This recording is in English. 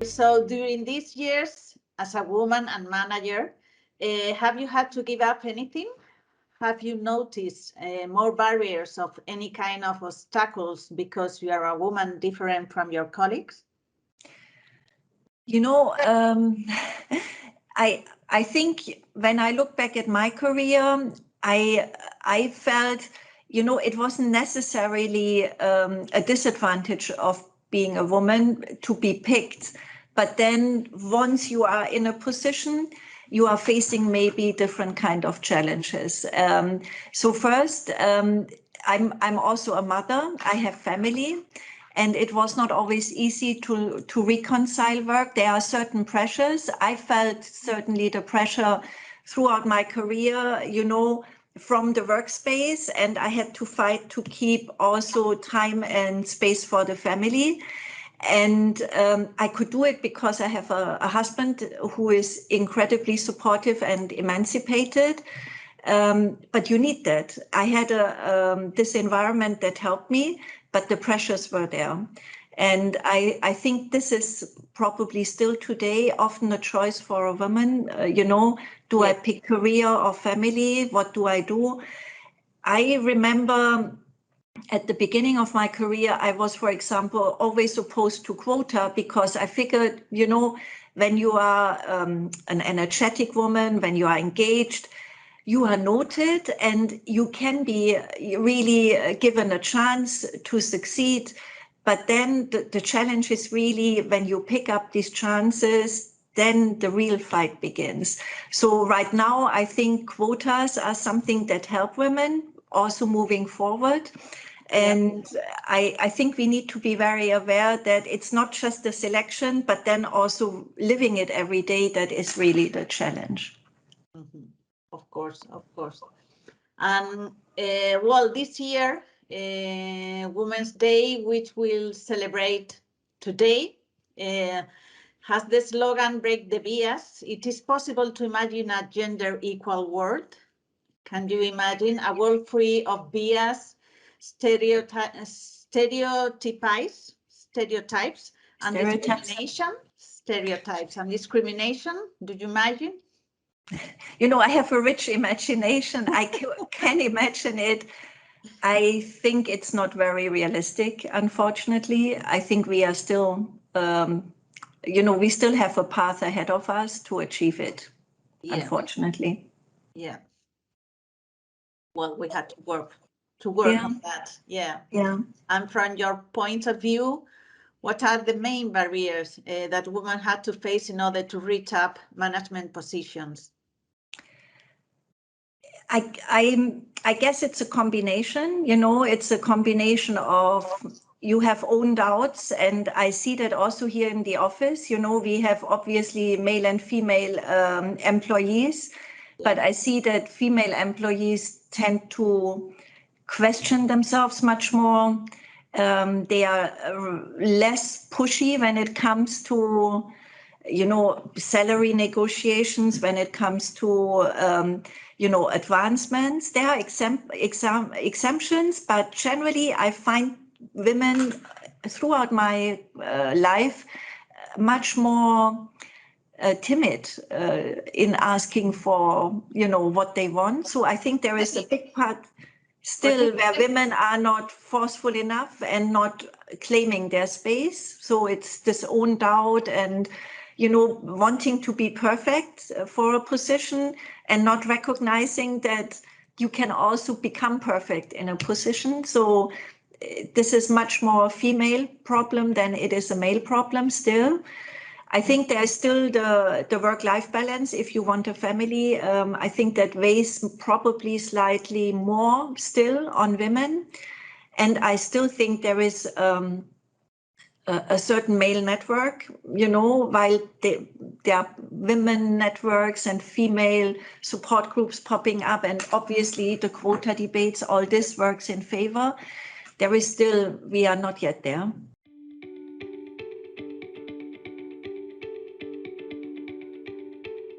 So during these years as a woman and manager, have you had to give up anything? Have you noticed more barriers of any kind of obstacles because you are a woman different from your colleagues? You know, I think when I look back at my career, I felt, you know, it wasn't necessarily a disadvantage of being a woman to be picked. But then once you are in a position, you are facing maybe different kind of challenges. So first, I'm also a mother. I have family. And it was not always easy to reconcile work. There are certain pressures. I felt certainly the pressure throughout my career, you know, from the workspace, and I had to fight to keep also time and space for the family. And I could do it because I have a husband who is incredibly supportive and emancipated. But you need that. I had this environment that helped me, but the pressures were there. And I think this is probably still today often a choice for a woman. You know, do I pick career or family? What do I do? I remember at the beginning of my career, I was, for example, always opposed to quota because I figured, you know, when you are an energetic woman, when you are engaged, you are noted and you can be really given a chance to succeed. But then the challenge is really when you pick up these chances, then the real fight begins. So right now, I think quotas are something that help women also moving forward. And I think we need to be very aware that it's not just the selection, but then also living it every day that is really the challenge. Mm-hmm. Of course, of course. And well, this year, Women's Day, which we'll celebrate today, has the slogan "Break the Bias." It is possible to imagine a gender equal world. Can you imagine a world free of bias, stereotypes, and discrimination? Do you imagine? You know, I have a rich imagination. I can imagine it. I think it's not very realistic, unfortunately. I think we are still, you know, we still have a path ahead of us to achieve it, unfortunately. Yeah. Well, we had to work on that. Yeah. And from your point of view, what are the main barriers that women had to face in order to reach up management positions? I guess it's a combination, you know, it's a combination of you have own doubts. And I see that also here in the office, you know, we have obviously male and female employees, but I see that female employees tend to question themselves much more. They are less pushy when it comes to, you know, salary negotiations, when it comes to, you know, advancements. There are exemptions, but generally I find women throughout my life much more timid in asking for, you know, what they want. So I think there is a big part still where women are not forceful enough and not claiming their space. So it's this own doubt and, you know, wanting to be perfect for a position and not recognizing that you can also become perfect in a position. So this is much more a female problem than it is a male problem still. I think there's still the work-life balance. If you want a family, I think that weighs probably slightly more still on women. And I still think there is a certain male network, you know, while there are women networks and female support groups popping up, and obviously the quota debates, all this works in favor. There is still, we are not yet there.